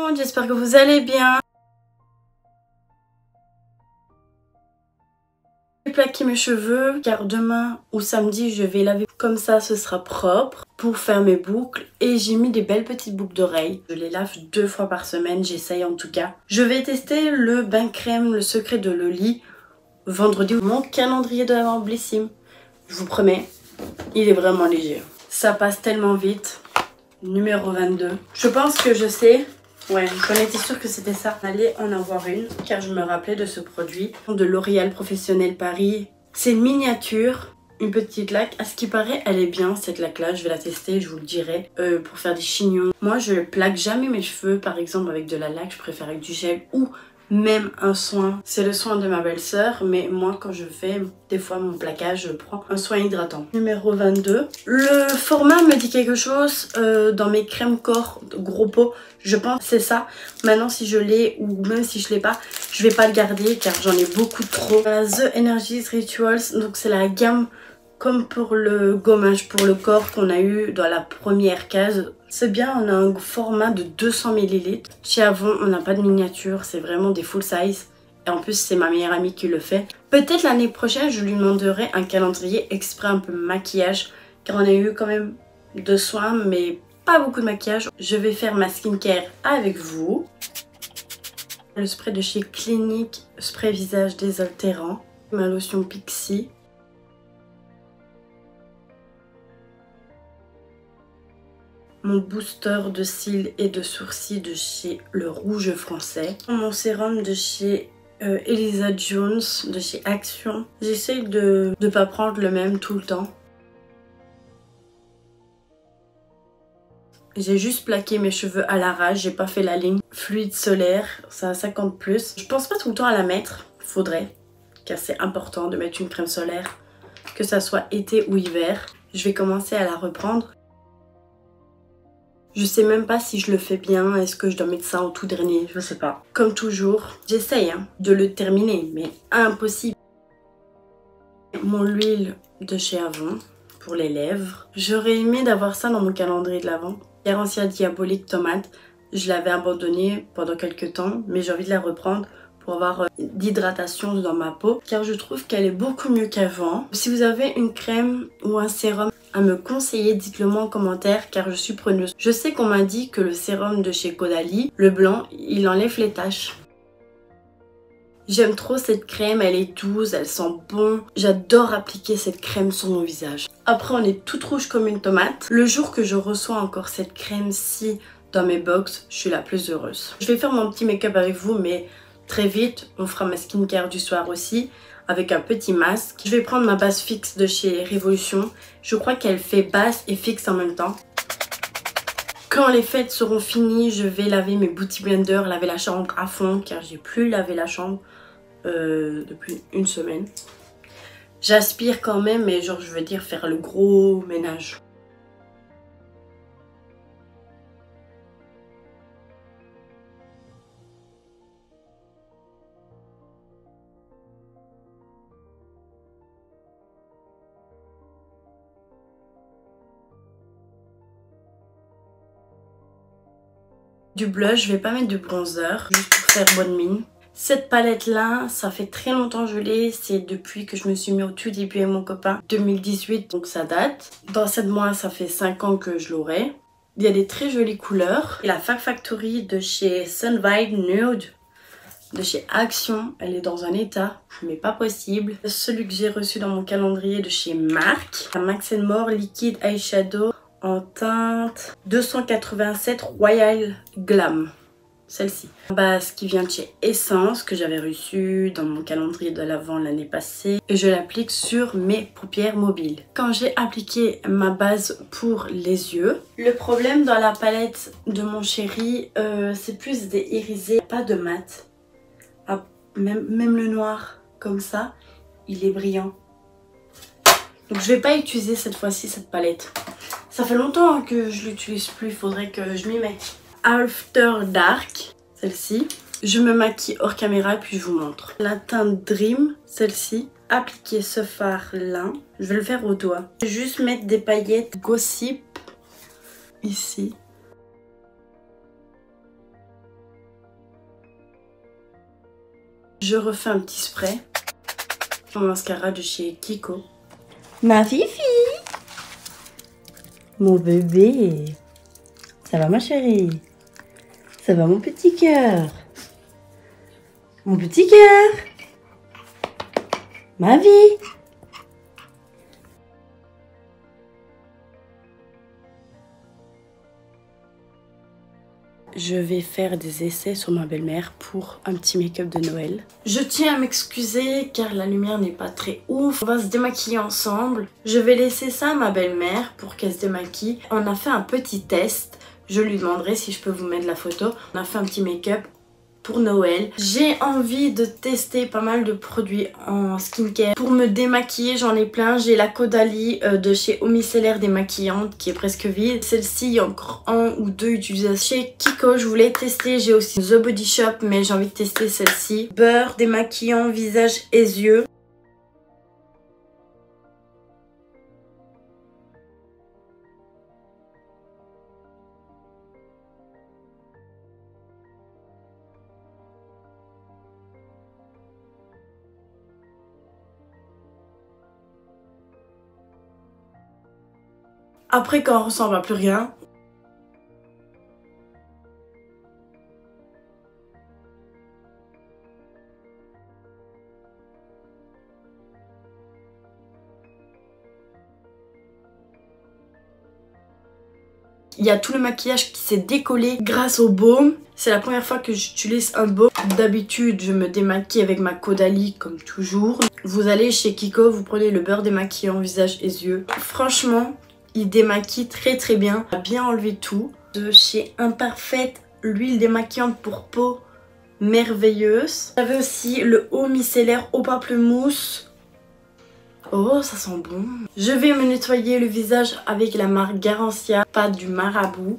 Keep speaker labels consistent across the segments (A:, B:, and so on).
A: monde, j'espère que vous allez bien. J'ai plaqué mes cheveux car demain ou samedi je vais laver, comme ça ce sera propre pour faire mes boucles. Et j'ai mis des belles petites boucles d'oreilles. Je les lave 2 fois par semaine, j'essaye en tout cas. Je vais tester le bain crème, le secret de Loli, vendredi. Mon calendrier de l'Avent Blissim, je vous promets, il est vraiment léger. Ça passe tellement vite. Numéro 22. Je pense que je sais. Ouais, j'en étais sûre que c'était ça. J'allais en avoir une car je me rappelais de ce produit de L'Oréal Professionnel Paris. C'est une miniature, une petite laque. À ce qui paraît, elle est bien cette laque là. Je vais la tester, je vous le dirai. Pour faire des chignons. Moi, je plaque jamais mes cheveux par exemple avec de la laque. Je préfère avec du gel ou même un soin. C'est le soin de ma belle-sœur, mais moi quand je fais des fois mon plaquage, je prends un soin hydratant. Numéro 22. Le format me dit quelque chose dans mes crèmes corps gros pot. Je pense que c'est ça. Maintenant si je l'ai ou même si je l'ai pas, je vais pas le garder car j'en ai beaucoup trop. The Energies Rituals, donc c'est la gamme comme pour le gommage pour le corps qu'on a eu dans la première case. C'est bien, on a un format de 200 ml. Chez Avon, on n'a pas de miniature, c'est vraiment des full size. Et en plus, c'est ma meilleure amie qui le fait. Peut-être l'année prochaine, je lui demanderai un calendrier exprès un peu maquillage. Car on a eu quand même de soins, mais pas beaucoup de maquillage. Je vais faire ma skincare avec vous. Le spray de chez Clinique, spray visage désaltérant. Ma lotion Pixi. Mon booster de cils et de sourcils de chez Le Rouge Français. Mon sérum de chez Elisa Jones, de chez Action. J'essaye de ne pas prendre le même tout le temps. J'ai juste plaqué mes cheveux à l'arrache, j'ai pas fait la ligne. Fluide solaire, ça a 50+. Je pense pas tout le temps à la mettre, faudrait. Car c'est important de mettre une crème solaire, que ça soit été ou hiver. Je vais commencer à la reprendre. Je sais même pas si je le fais bien, est-ce que je dois mettre ça au tout dernier, je sais pas. Comme toujours, j'essaye de le terminer, mais impossible. Mon huile de chez Avon pour les lèvres. J'aurais aimé d'avoir ça dans mon calendrier de l'Avent. Garancia diabolique tomate, je l'avais abandonnée pendant quelques temps, mais j'ai envie de la reprendre pour avoir d'hydratation dans ma peau, car je trouve qu'elle est beaucoup mieux qu'avant. Si vous avez une crème ou un sérum à me conseiller, dites-le moi en commentaire car je suis preneuse. Je sais qu'on m'a dit que le sérum de chez Caudalie, le blanc, il enlève les taches. J'aime trop cette crème, elle est douce, elle sent bon. J'adore appliquer cette crème sur mon visage. Après on est toute rouge comme une tomate. Le jour que je reçois encore cette crème-ci dans mes box, je suis la plus heureuse. Je vais faire mon petit make-up avec vous mais très vite, on fera ma skincare du soir aussi. Avec un petit masque. Je vais prendre ma base fixe de chez Révolution. Je crois qu'elle fait base et fixe en même temps. Quand les fêtes seront finies, je vais laver mes beauty blenders, laver la chambre à fond car j'ai plus lavé la chambre depuis une semaine. J'aspire quand même, mais genre je veux dire faire le gros ménage. Du blush, je vais pas mettre de bronzer, juste pour faire bonne mine. Cette palette là, ça fait très longtemps que je l'ai, c'est depuis que je me suis mis au tout début avec mon copain, 2018, donc ça date. Dans 7 mois, ça fait 5 ans que je l'aurai. Il y a des très jolies couleurs. Et la Fab Factory de chez Sunvibe Nude, de chez Action, elle est dans un état, mais pas possible. Celui que j'ai reçu dans mon calendrier de chez MAC, la Max More Liquid Eyeshadow en teinte 287 Royal Glam. Celle-ci. Base qui vient de chez Essence, que j'avais reçue dans mon calendrier de l'Avent l'année passée. Et je l'applique sur mes paupières mobiles. Quand j'ai appliqué ma base pour les yeux, le problème dans la palette de mon chéri, c'est plus des irisés, pas de mat. Ah, même le noir, comme ça, il est brillant. Donc je vais pas utiliser cette fois-ci cette palette. Ça fait longtemps que je l'utilise plus, il faudrait que je m'y mette. After Dark, celle-ci. Je me maquille hors caméra puis je vous montre. La teinte Dream, celle-ci. Appliquer ce fard là. Je vais le faire au doigt. Je vais juste mettre des paillettes Gossip ici. Je refais un petit spray. Un mascara de chez Kiko.
B: Ma fifi! Mon bébé! Ça va ma chérie? Ça va mon petit cœur? Mon petit cœur! Ma vie!
A: Je vais faire des essais sur ma belle-mère pour un petit make-up de Noël. Je tiens à m'excuser car la lumière n'est pas très ouf. On va se démaquiller ensemble. Je vais laisser ça à ma belle-mère pour qu'elle se démaquille. On a fait un petit test. Je lui demanderai si je peux vous mettre la photo. On a fait un petit make-up pour Noël. J'ai envie de tester pas mal de produits en skincare. Pour me démaquiller, j'en ai plein. J'ai la Caudalie de chez Eau Micellaire démaquillante qui est presque vide. Celle-ci, il y a encore un ou deux utilisations. Chez Kiko, je voulais tester. J'ai aussi The Body Shop, mais j'ai envie de tester celle-ci. Beurre démaquillant visage et yeux. Après, quand on ressent plus rien, il y a tout le maquillage qui s'est décollé grâce au baume. C'est la première fois que j'utilise un baume. D'habitude, je me démaquille avec ma Caudalie comme toujours. Vous allez chez Kiko, vous prenez le beurre démaquillant visage et yeux. Franchement, il démaquille très très bien. Il a bien enlevé tout. De chez Imparfaite, l'huile démaquillante pour peau merveilleuse. J'avais aussi le Eau Micellaire Eau Pamplemousse. Oh, ça sent bon. Je vais me nettoyer le visage avec la marque Garancia, pas du Marabout.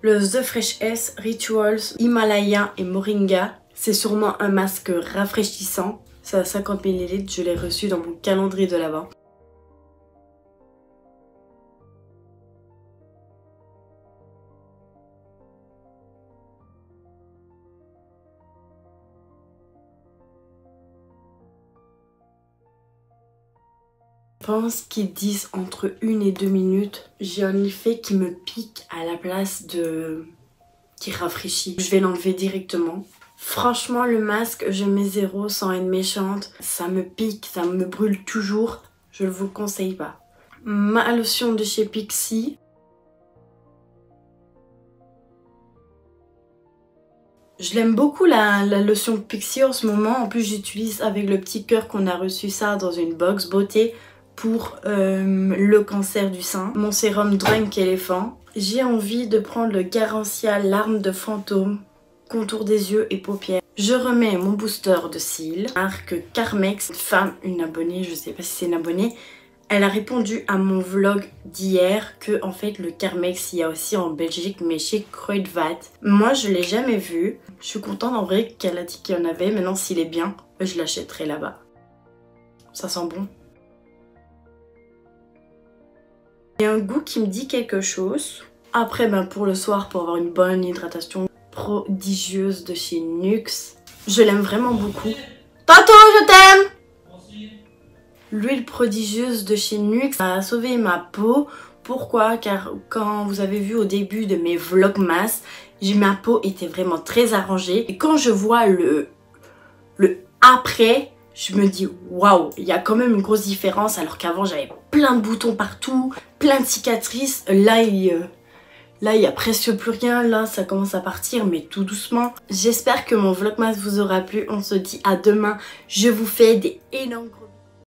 A: Le The Fresh S Rituals Himalaya et Moringa. C'est sûrement un masque rafraîchissant. C'est à 50 ml. Je l'ai reçu dans mon calendrier de l'Avent. Je pense qu'ils disent entre 1 et 2 minutes. J'ai un effet qui me pique à la place de... qui rafraîchit. Je vais l'enlever directement. Franchement, le masque, je mets 0 sans être méchante. Ça me pique, ça me brûle toujours. Je ne vous conseille pas. Ma lotion de chez Pixi. Je l'aime beaucoup la lotion Pixi en ce moment. En plus, j'utilise avec le petit cœur qu'on a reçu ça dans une box beauté pour le cancer du sein. Mon sérum Drunk Elephant. J'ai envie de prendre le Garancia Larmes de Fantôme, contour des yeux et paupières. Je remets mon booster de cils, marque Carmex. Une femme, une abonnée, je sais pas si c'est une abonnée, elle a répondu à mon vlog d'hier que en fait le Carmex il y a aussi en Belgique mais chez Kruidvat. Moi je l'ai jamais vu. Je suis contente en vrai qu'elle a dit qu'il y en avait. Maintenant s'il est bien, je l'achèterai là-bas. Ça sent bon. Il y a un goût qui me dit quelque chose. Après, pour le soir, pour avoir une bonne hydratation prodigieuse de chez NYX. Je l'aime vraiment beaucoup. Tonton, je t'aime! L'huile prodigieuse de chez NYX a sauvé ma peau. Pourquoi? Car quand vous avez vu au début de mes vlogmas, ma peau était vraiment très arrangée. Et quand je vois le après, je me dis waouh, il y a quand même une grosse différence alors qu'avant j'avais plein de boutons partout, plein de cicatrices. Là il y a presque plus rien, là ça commence à partir mais tout doucement. J'espère que mon vlogmas vous aura plu, on se dit à demain. Je vous fais des énormes gros bisous.